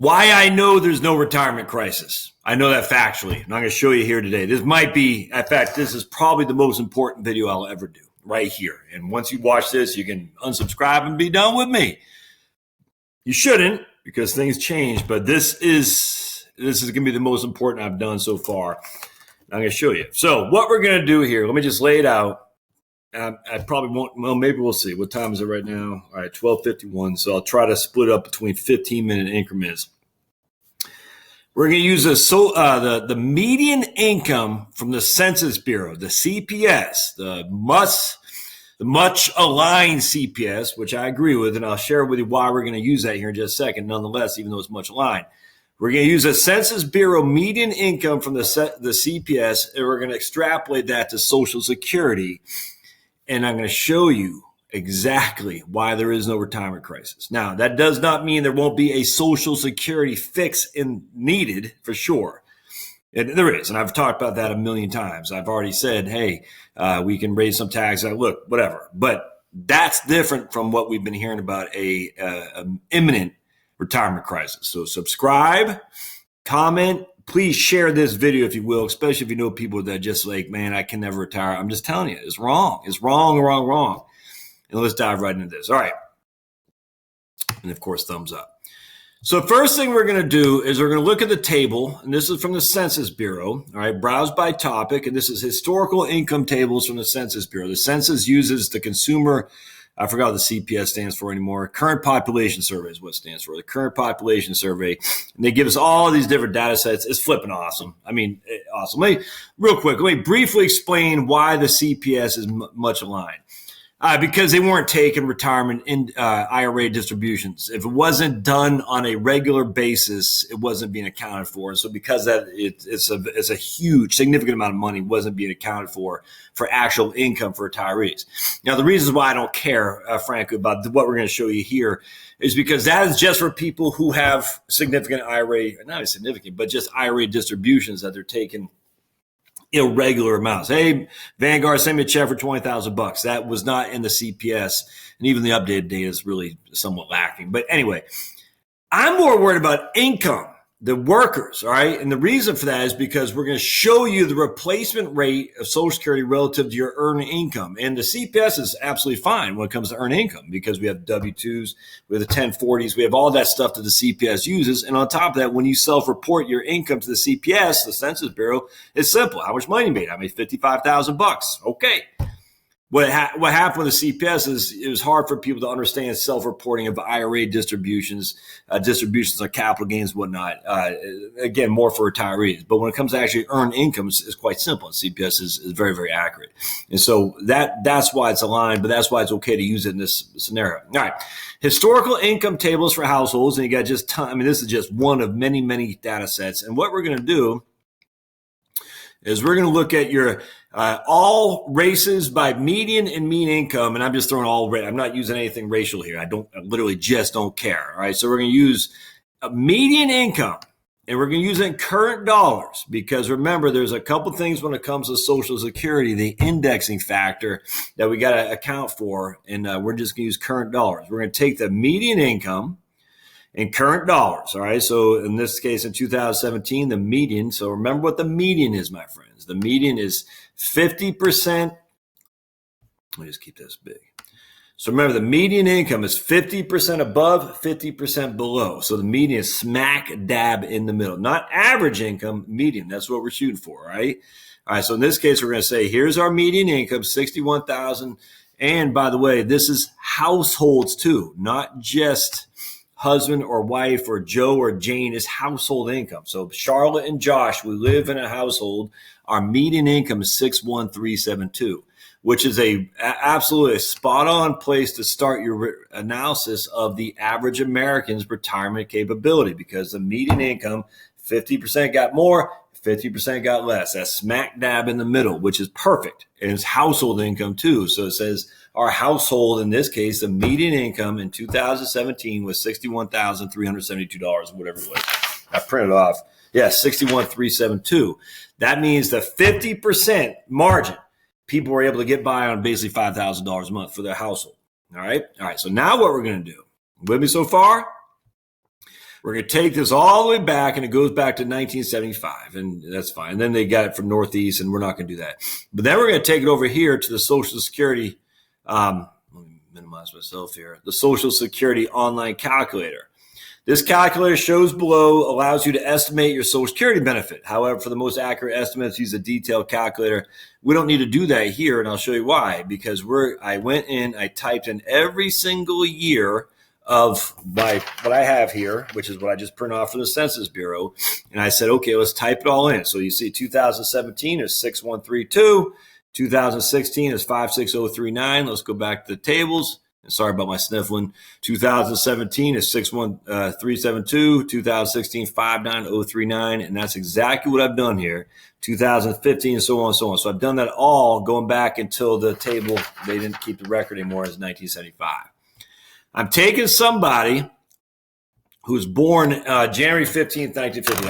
Why I know there's no retirement crisis. I know that factually. And I'm going to show you here today. This might be, in fact, this is probably the most important video I'll ever do right here. And once you watch this, you can unsubscribe and be done with me. You shouldn't, because things change, but this is going to be the most important I've done so far. I'm going to show you. So what we're going to do here, let me just lay it out. I probably won't, well, maybe we'll see. What time is it right now? All right, 12:51. So I'll try to split up between 15-minute increments. We're going to use the median income from the Census Bureau, the CPS, the much aligned CPS, which I agree with, and I'll share with you why we're going to use that here in just a second. Nonetheless, even though it's much aligned, we're going to use a Census Bureau median income from the CPS, and we're going to extrapolate that to Social Security. And I'm going to show you exactly why there is no retirement crisis. Now, that does not mean there won't be a Social Security fix needed, for sure. And there is, and I've talked about that a million times. I've already said, hey, we can raise some taxes. Look, whatever. But that's different from what we've been hearing about a imminent retirement crisis. So subscribe, comment. Please share this video if you will, especially if you know people that just like, man, I can never retire. I'm just telling you, it's wrong. It's wrong. And let's dive right into this. All right. And of course, thumbs up. So first thing we're going to do is we're going to look at the table, and this is from the Census Bureau. All right, browse by topic, and this is historical income tables from the Census Bureau. The census uses the consumer, I forgot what the CPS stands for anymore. Current Population Survey is what it stands for. The Current Population Survey. And they give us all these different data sets. It's flipping awesome. I mean, awesome. Real quick, let me briefly explain why the CPS is much aligned. Because they weren't taking retirement in IRA distributions. If it wasn't done on a regular basis, it wasn't being accounted for. So because that it's a huge, significant amount of money wasn't being accounted for actual income for retirees. Now, the reasons why I don't care, frankly, about what we're going to show you here is because that is just for people who have significant IRA, not significant, but just IRA distributions that they're taking irregular amounts. Hey, Vanguard, send me a check for $20,000. That was not in the CPS, and even the updated data is really somewhat lacking. But anyway, I'm more worried about income, the workers, all right? And the reason for that is because we're going to show you the replacement rate of Social Security relative to your earned income. And the CPS is absolutely fine when it comes to earned income because we have W-2s, we have the 1040s, we have all that stuff that the CPS uses. And on top of that, when you self-report your income to the CPS, the Census Bureau, it's simple. How much money you made? I made $55,000. Okay. What happened with the CPS is it was hard for people to understand self-reporting of IRA distributions on capital gains, whatnot. Again, more for retirees. But when it comes to actually earned income, it's quite simple. And CPS is very, very accurate. And so that's why it's aligned, but that's why it's okay to use it in this scenario. All right. Historical income tables for households. And you got just this is just one of many, many data sets. And what we're going to do is we're going to look at your all races by median and mean income. And I'm just throwing I'm not using anything racial here. I literally just don't care. All right. So we're going to use a median income, and we're going to use it in current dollars because remember, there's a couple things when it comes to Social Security, the indexing factor that we got to account for. And we're just going to use current dollars. We're going to take the median income in current dollars. All right. So in this case, in 2017, the median. So remember what the median is, my friends. The median is 50%. Let me just keep this big. So remember, the median income is 50% above, 50% below. So the median is smack dab in the middle, not average income, median. That's what we're shooting for. Right. All right. So in this case, we're going to say, here's our median income, $61,000. And by the way, this is households too, not just husband or wife or Joe or Jane, is household income. So Charlotte and Josh, we live in a household. Our median income is 61372, which is absolutely a spot on place to start your analysis of the average American's retirement capability, because the median income, 50% got more, 50% got less. That's smack dab in the middle, which is perfect. And it's household income too. So it says our household, in this case, the median income in 2017 was $61,372, whatever it was. I printed off. Yeah, 61,372. That means the 50% margin, people were able to get by on basically $5,000 a month for their household. All right. So now what we're going to do, with me so far? We're going to take this all the way back, and it goes back to 1975, and that's fine. And then they got it from Northeast, and we're not going to do that. But then we're going to take it over here to the Social Security. Let me minimize myself here. The Social Security online calculator. This calculator shows below allows you to estimate your Social Security benefit. However, for the most accurate estimates, use a detailed calculator. We don't need to do that here, and I'll show you why. Because I went in, I typed in every single year of what I have here, which is what I just printed off from the Census Bureau. And I said, okay, let's type it all in. So you see 2017 is 6132. 2016 is 56039. Let's go back to the tables. And sorry about my sniffling. 2017 is 61372. 2016, 59039. And that's exactly what I've done here. 2015 and so on and so on. So I've done that all going back until the table, they didn't keep the record anymore, as 1975. I'm taking somebody who was born January 15th, 1950.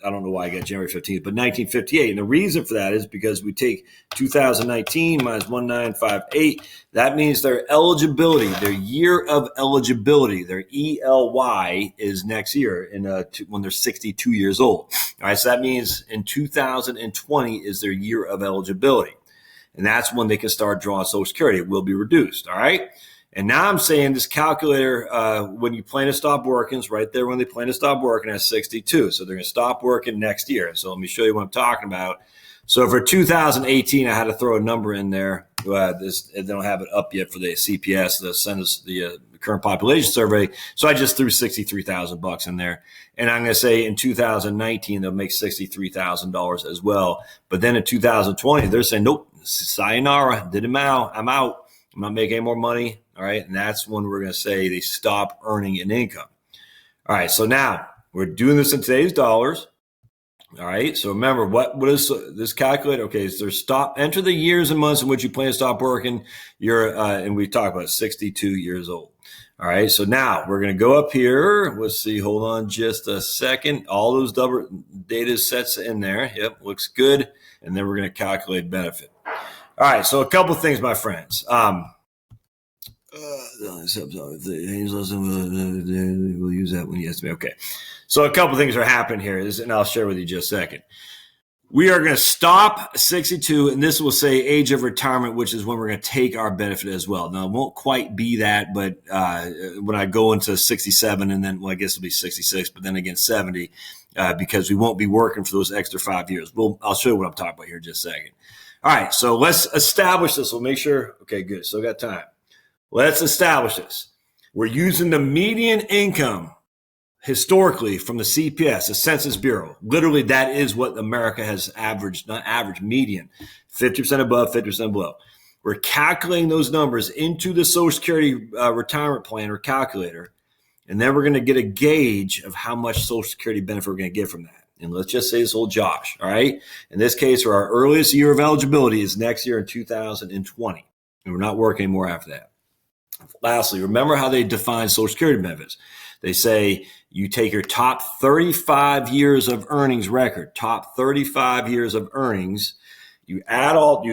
I don't know why I got January 15th, but 1958. And the reason for that is because we take 2019 minus 1958. That means their eligibility, their year of eligibility, their ELY is next year when they're 62 years old. All right, so that means in 2020 is their year of eligibility. And that's when they can start drawing Social Security. It will be reduced, all right? And now I'm saying this calculator, when you plan to stop working, is right there when they plan to stop working at 62. So they're going to stop working next year. So let me show you what I'm talking about. So for 2018, I had to throw a number in there. They don't have it up yet for the CPS, the Census, the current population survey. So I just threw $63,000 in there. And I'm going to say in 2019, they'll make $63,000 as well. But then in 2020, they're saying, nope, sayonara, I'm out. I'm not making any more money. All right. And that's when we're going to say they stop earning an income. All right. So now we're doing this in today's dollars. All right. So remember, what is this calculator? Okay. So enter the years and months in which you plan to stop working. And we talk about 62 years old. All right. So now we're going to go up here. Let's see. Hold on just a second. All those double data sets in there. Yep. Looks good. And then we're going to calculate benefit. All right, so a couple things, my friends. We'll use that when you estimate. Okay, so a couple things are happening here, and I'll share with you just a second. We are going to stop 62, and this will say age of retirement, which is when we're going to take our benefit as well. Now, it won't quite be that, but when I go into 67, and then, well, I guess it'll be 66, but then again 70, because we won't be working for those extra 5 years. I'll show you what I'm talking about here in just a second. All right, so let's establish this. We'll make sure. Okay, good. Still got time. Let's establish this. We're using the median income historically from the CPS, the Census Bureau. Literally, that is what America has averaged, not average, median, 50% above, 50% below. We're calculating those numbers into the Social Security retirement plan or calculator, and then we're going to get a gauge of how much Social Security benefit we're going to get from that. And let's just say this old Josh, all right? In this case, our earliest year of eligibility is next year in 2020. And we're not working anymore after that. Lastly, remember how they define Social Security benefits. They say you take your top 35 years of earnings record, top 35 years of earnings, you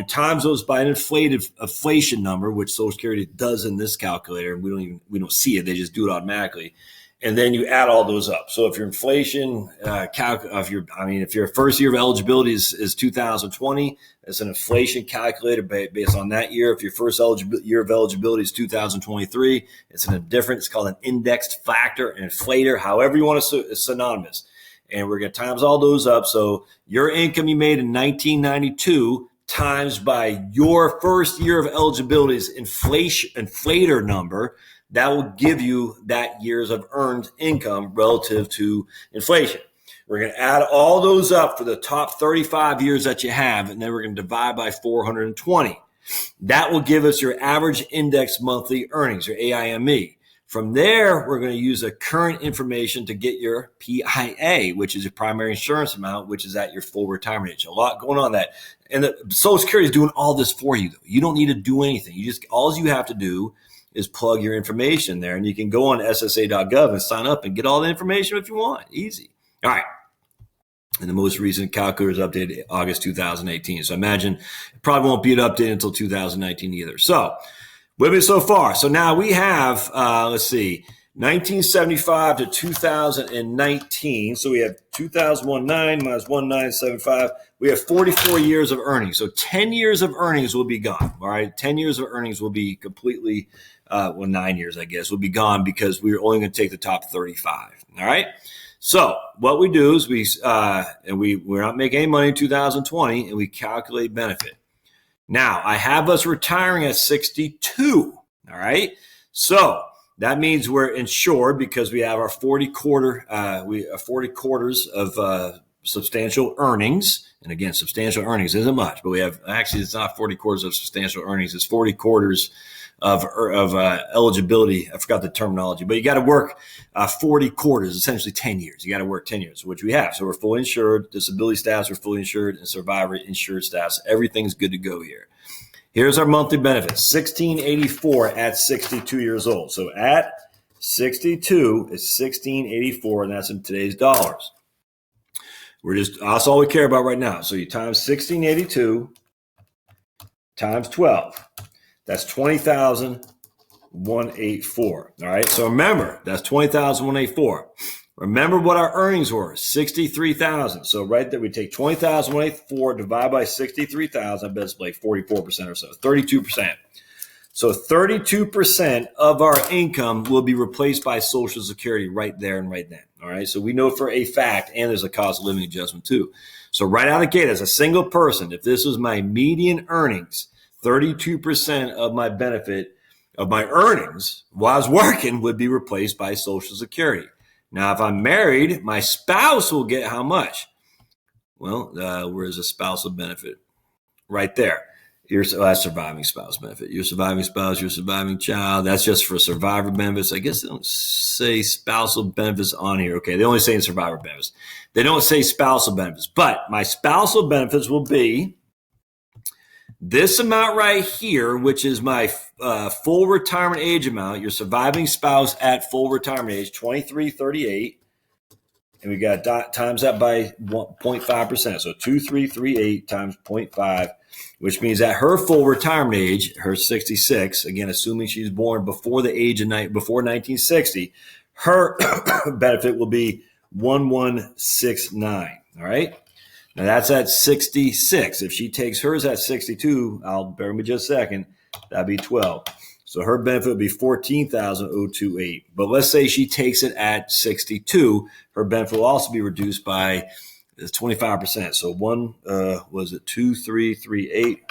times those by an inflation number, which Social Security does in this calculator, and we don't see it, they just do it automatically. And then you add all those up. So if your inflation if your first year of eligibility is 2020, it's an inflation calculator based on that year. If your first year of eligibility is 2023, it's it's called an indexed factor, an inflator, however you want to, it's synonymous. And we're going to times all those up. So your income you made in 1992 times by your first year of eligibility's inflator number, that will give you that years of earned income relative to inflation. We're going to add all those up for the top 35 years that you have, and then we're going to divide by 420. That will give us your average index monthly earnings, your AIME. From there, we're going to use the current information to get your PIA, which is your primary insurance amount, which is at your full retirement age. A lot going on that. And the Social Security is doing all this for you, though. You don't need to do anything. All you have to do is plug your information there, and you can go on ssa.gov and sign up and get all the information if you want. Easy. All right. And the most recent calculator is updated August 2018. So I imagine it probably won't be updated until 2019 either. So with me so far. So now we have, let's see, 1975 to 2019. So we have 2019 minus 1975. We have 44 years of earnings. So 10 years of earnings will be gone. All right. 10 years of earnings will be completely, 9 years, I guess, will be gone because we're only going to take the top 35. All right. So what we do is we're not making any money in 2020 and we calculate benefit. Now I have us retiring at 62. All right. So that means we're insured because we have our 40 quarters of substantial earnings. And again, substantial earnings isn't much, but we have it's not 40 quarters of substantial earnings. It's 40 quarters of eligibility. I forgot the terminology, but you got to work 40 quarters, essentially 10 years. You got to work 10 years, which we have. So we're fully insured. Disability status are fully insured, and survivor insured status. Everything's good to go here. Here's our monthly benefits, $1,684 at 62 years old. So at 62 is $1,684, and that's in today's dollars. That's all we care about right now. So you times 1,682 times 12. That's 20,184. All right. So remember, that's 20,184. Remember what our earnings were, 63,000. So right there, we take 20,184 divided by 63,000. I bet it's like 44% or so, 32%. So 32% of our income will be replaced by Social Security right there and right then. All right. So we know for a fact, and there's a cost of living adjustment too. So right out of the gate, as a single person, if this was my median earnings, 32% of my benefit of my earnings while I was working would be replaced by Social Security. Now, if I'm married, my spouse will get how much? Well, where's the spousal benefit? Right there. That's surviving spouse benefit. Your surviving spouse, your surviving child. That's just for survivor benefits. I guess they don't say spousal benefits on here. Okay, they only say survivor benefits. They don't say spousal benefits. But my spousal benefits will be this amount right here, which is my full retirement age amount, your surviving spouse at full retirement age, 2338. And we got times that by 0.5%. So 2338 times 0.5, which means at her full retirement age, her 66, again, assuming she's born before the age of before 1960, her benefit will be 1169. All right. Now that's at 66. If she takes hers at 62, bear with me just a second, that'd be 12. So her benefit would be 14,028. But let's say she takes it at 62, her benefit will also be reduced by 25%. So 2338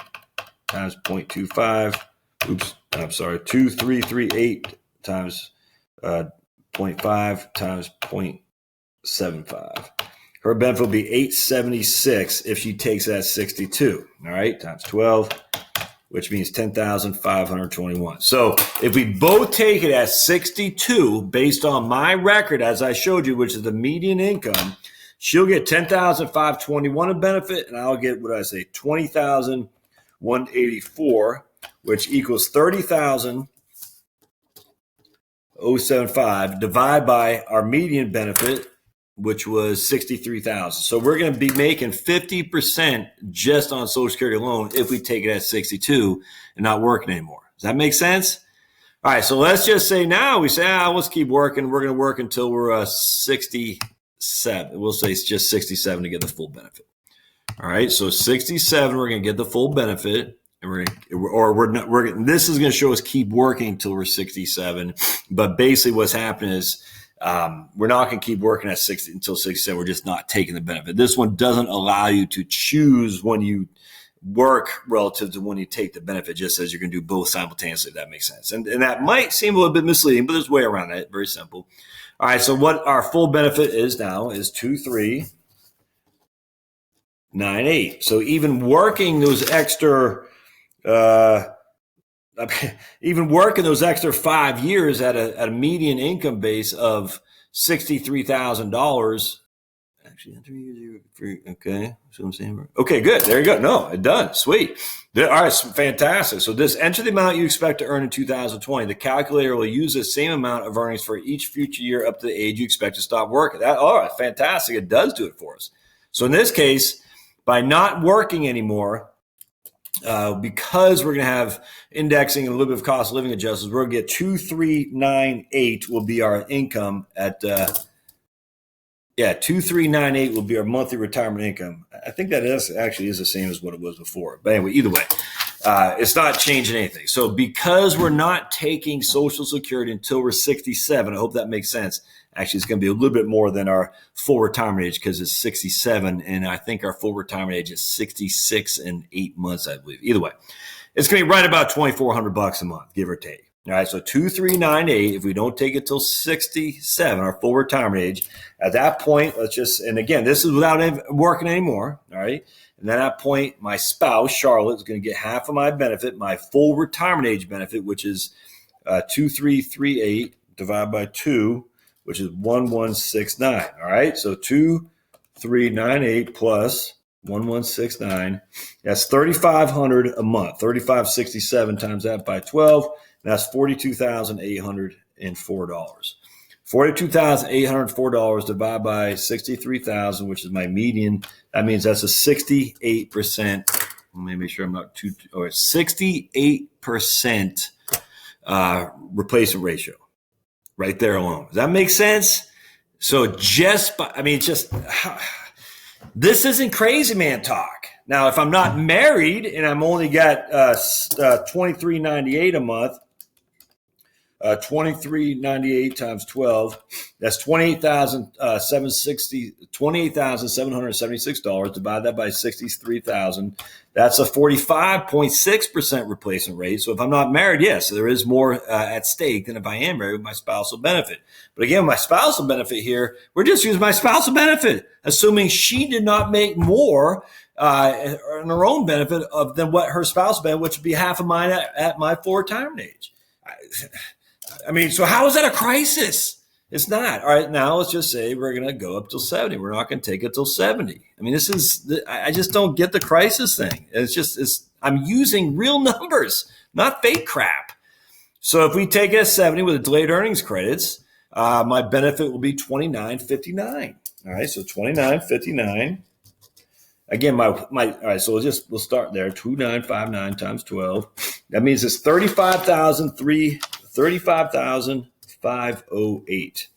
times 0.25. 2338 times 0.5 times 0.75. Her benefit will be 876 if she takes that 62, all right, times 12, which means 10,521. So if we both take it at 62, based on my record, as I showed you, which is the median income, she'll get 10,521 of benefit, and I'll get, 20,184, which equals 30,075 divided by our median benefit, which was 63,000. So we're going to be making 50% just on Social Security alone if we take it at 62 and not working anymore. Does that make sense? All right. So let's just say now we say, let's keep working. We're going to work until we're 67. We'll say it's just 67 to get the full benefit. All right. So 67, we're going to get the full benefit. And this is going to show us keep working until we're 67. But basically what's happening is, we're not going to keep working at 60 until 67. We're just not taking the benefit. This one doesn't allow you to choose when you work relative to when you take the benefit. It just says you're going to do both simultaneously, if that makes sense. And that might seem a little bit misleading, but there's a way around that. Very simple. All right. So what our full benefit is now is 2398. So even working those extra, 5 years at a median income base of $63,000. Actually, 3 years. Okay, so I'm saying. Okay, good. There you go. No, it done. Sweet. All right, fantastic. So this enter the amount you expect to earn in 2020. The calculator will use the same amount of earnings for each future year up to the age you expect to stop working. All right, fantastic. It does do it for us. So in this case, by not working anymore, because we're going to have indexing and a little bit of cost of living adjustments, we're going to get 2398 will be our income at 2398 will be our monthly retirement income. I think that actually is the same as what it was before. But anyway, either way, it's not changing anything. So because we're not taking Social Security until we're 67, I hope that makes sense. Actually, it's going to be a little bit more than our full retirement age because it's 67. And I think our full retirement age is 66 and 8 months, I believe. Either way, it's going to be right about $2,400 a month, give or take. All right, so 2398, if we don't take it till 67, our full retirement age, at that point, and again, this is without working anymore, all right? And at that point, my spouse, Charlotte, is going to get half of my benefit, my full retirement age benefit, which is 2338 divided by 2, which is 1169, all right? So 2398 plus 1169, that's $3,500 a month, 3567 times that by 12. That's $42,804. $42,804 divided by 63,000, which is my median. That means that's a 68%. Let me make sure I'm not too. 68% replacement ratio, right there alone. Does that make sense? So this isn't crazy man talk. Now, if I'm not married and I'm only got $23.98 a month. 2398 times 12, that's $28,776. Divide that by 63,000. That's a 45.6% replacement rate. So if I'm not married, yes, there is more at stake than if I am married with my spousal benefit. But again, my spousal benefit here, we're just using my spousal benefit, assuming she did not make more in her own benefit than what her spousal benefit, which would be half of mine at my full retirement age. So how is that a crisis? It's not. All right, now let's just say we're going to go up till 70. We're not going to take it till 70. I just don't get the crisis thing. I'm using real numbers, not fake crap. So if we take it at 70 with the delayed earnings credits, my benefit will be $29.59. All right, so $29.59. Again, all right, so we'll start there. 2,959 times 12. That means it's $35,508.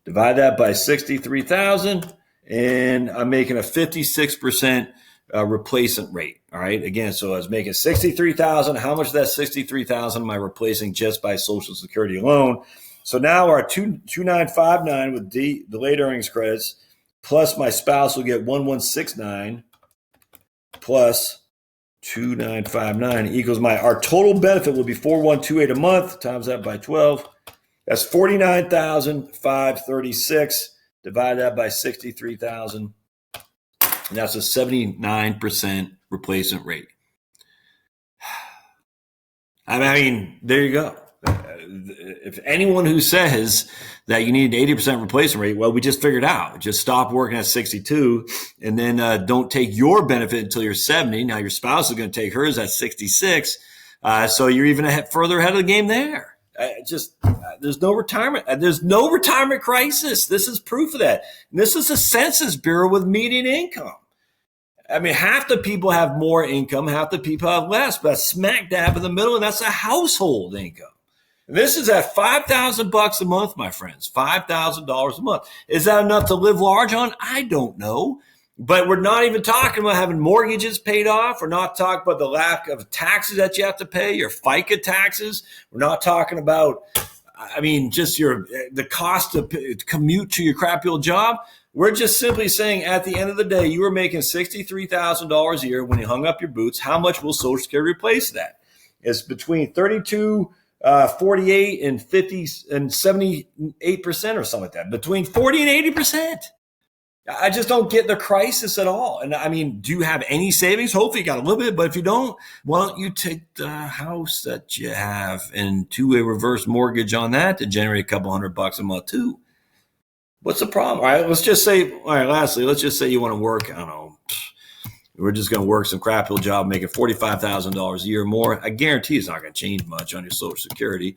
Divide that by 63,000, and I'm making a 56% replacement rate. All right. Again, so I was making 63,000. How much of that 63,000 am I replacing just by Social Security alone? So now our 2,959 with delayed earnings credits, plus my spouse will get 1169 plus 2,959 equals our total benefit will be 4,128 a month, times that by 12. That's 49,536. Divide that by 63,000. And that's a 79% replacement rate. There you go. If anyone who says that you need an 80% replacement rate, well, we just figured out. Just stop working at 62 and then don't take your benefit until you're 70. Now your spouse is going to take hers at 66. So you're even further ahead of the game there. There's no retirement. There's no retirement crisis. This is proof of that. And this is the Census Bureau with median income. Half the people have more income, half the people have less, but smack dab in the middle, and that's a household income. And this is at $5,000 a month, my friends, $5,000 a month. Is that enough to live large on? I don't know. But we're not even talking about having mortgages paid off. We're not talking about the lack of taxes that you have to pay, your FICA taxes. We're not talking about, just the cost to commute to your crappy old job. We're just simply saying at the end of the day, you were making $63,000 a year when you hung up your boots. How much will Social Security replace that? It's between 48 and 50 and 78% or something like that. Between 40 and 80%. I just don't get the crisis at all. And do you have any savings? Hopefully you got a little bit, but if you don't, why don't you take the house that you have and do a reverse mortgage on that to generate a couple $100 a month too? What's the problem? All right, lastly, let's just say you want to work, I don't know, we're just going to work some crap little job making $45,000 a year more. I guarantee it's not going to change much on your Social Security.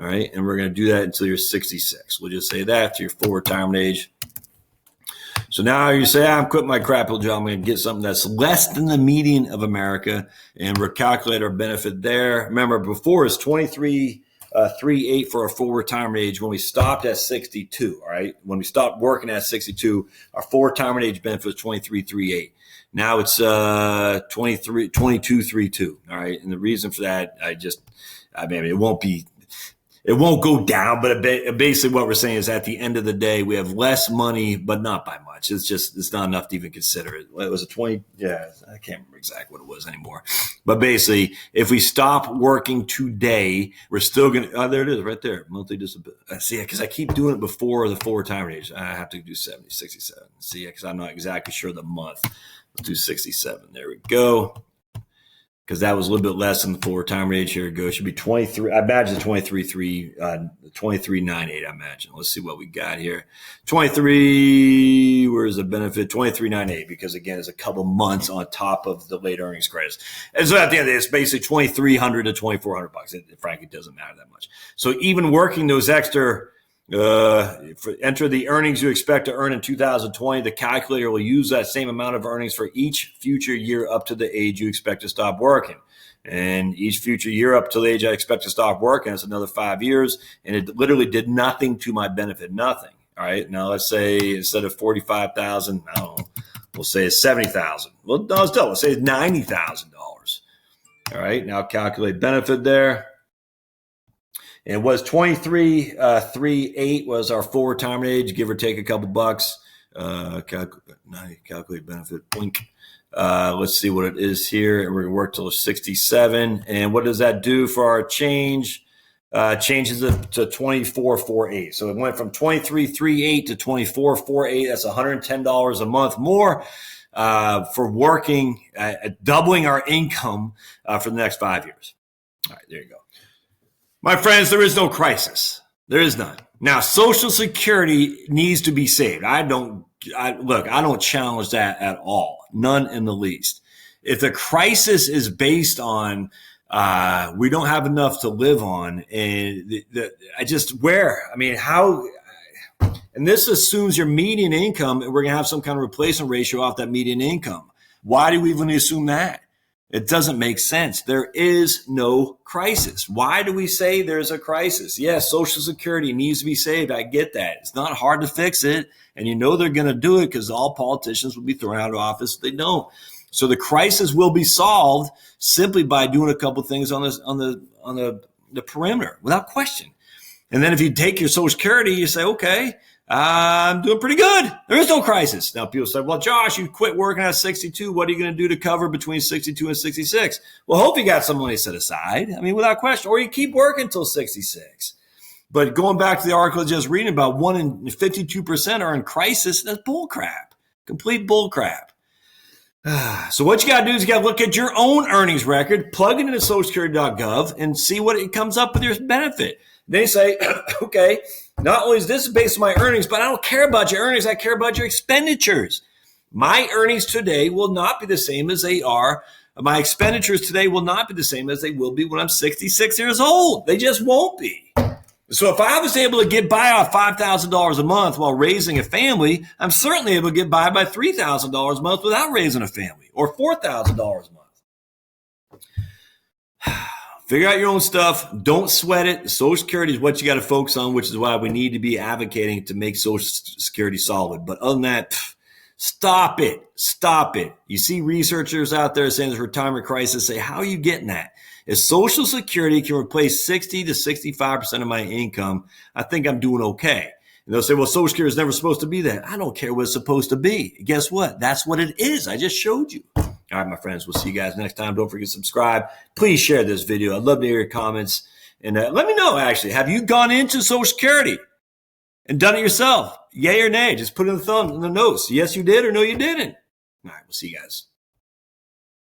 All right, and we're going to do that until you're 66. We'll just say that to your full retirement age. So now you say, I'm quitting my crap job. I'm going to get something that's less than the median of America, and we'll calculate our benefit there. Remember, before it's 23.38 for our full retirement age when we stopped at 62. All right, when we stopped working at 62, our full retirement age benefit was 23.38. Now it's 22.32. All right, and the reason for that, it won't go down, but basically what we're saying is at the end of the day, we have less money, but not by much. It's not enough to even consider it. It was a 20. Yeah, I can't remember exactly what it was anymore. But basically, if we stop working today, we're still going to, there it is right there. Monthly disability. See, because I keep doing it before the full retirement age. I have to do 70, 67. See, because I'm not exactly sure the month. Let's do 67. There we go. Because that was a little bit less than the full retirement age. Here it goes. It should be 23. I imagine 23.98. I imagine. Let's see what we got here. 23. Where's the benefit? 23.98. Because again, it's a couple months on top of the late earnings credits. And so at the end of the day, it's basically $2,300 to $2,400. Frankly, it doesn't matter that much. So even working those extra. Enter the earnings you expect to earn in 2020. The calculator will use that same amount of earnings for each future year up to the age you expect to stop working. And each future year up to the age I expect to stop working, that's another 5 years. And it literally did nothing to my benefit, nothing. All right. Now let's say instead of 45,000, I don't know, we'll say it's 70,000. Well, no, still, let's say it's $90,000. All right. Now calculate benefit there. And it was 23.38 was our full retirement age, give or take a couple bucks. Calculate benefit. Blink. Let's see what it is here. And we're going to work till 67. And what does that do for our change? Changes it to 24.48. So it went from 23.38 to 24.48. That's $110 a month more for working, doubling our income for the next 5 years. All right, there you go. My friends, there is no crisis. There is none. Now, Social Security needs to be saved. I don't challenge that at all. None in the least. If the crisis is based on we don't have enough to live on, and how? And this assumes your median income, and we're going to have some kind of replacement ratio off that median income. Why do we even assume that? It doesn't make sense. There is no crisis. Why do we say there's a crisis? Yes, Social Security needs to be saved. I get that. It's not hard to fix it. And you know they're going to do it because all politicians will be thrown out of office if they don't. So the crisis will be solved simply by doing a couple of things on the perimeter without question. And then if you take your Social Security, you say, okay, I'm doing pretty good. There is no crisis. Now people say, well, Josh, you quit working at 62. What are you going to do to cover between 62 and 66? Well, hope you got some money set aside. Without question. Or you keep working until 66. But going back to the article I was just reading about, 1 in 52% are in crisis. That's bull crap. Complete bull crap. So what you got to do is you got to look at your own earnings record, plug it into socialsecurity.gov, and see what it comes up with your benefit. They say, okay, not only is this based on my earnings, but I don't care about your earnings. I care about your expenditures. My earnings today will not be the same as they are. My expenditures today will not be the same as they will be when I'm 66 years old. They just won't be. So if I was able to get by off $5,000 a month while raising a family, I'm certainly able to get by $3,000 a month without raising a family, or $4,000 a month. Figure out your own stuff. Don't sweat it. Social Security is what you got to focus on, which is why we need to be advocating to make Social Security solid. But other than that, stop it. Stop it. You see researchers out there saying there's a retirement crisis. Say, how are you getting that? If Social Security can replace 60 to 65% of my income, I think I'm doing okay. And they'll say, well, Social Security is never supposed to be that. I don't care what it's supposed to be. Guess what? That's what it is. I just showed you. All right, my friends, we'll see you guys next time. Don't forget to subscribe. Please share this video. I'd love to hear your comments. And let me know, actually, have you gone into Social Security and done it yourself? Yay or nay? Just put in the notes. Yes, you did, or no, you didn't. All right, we'll see you guys.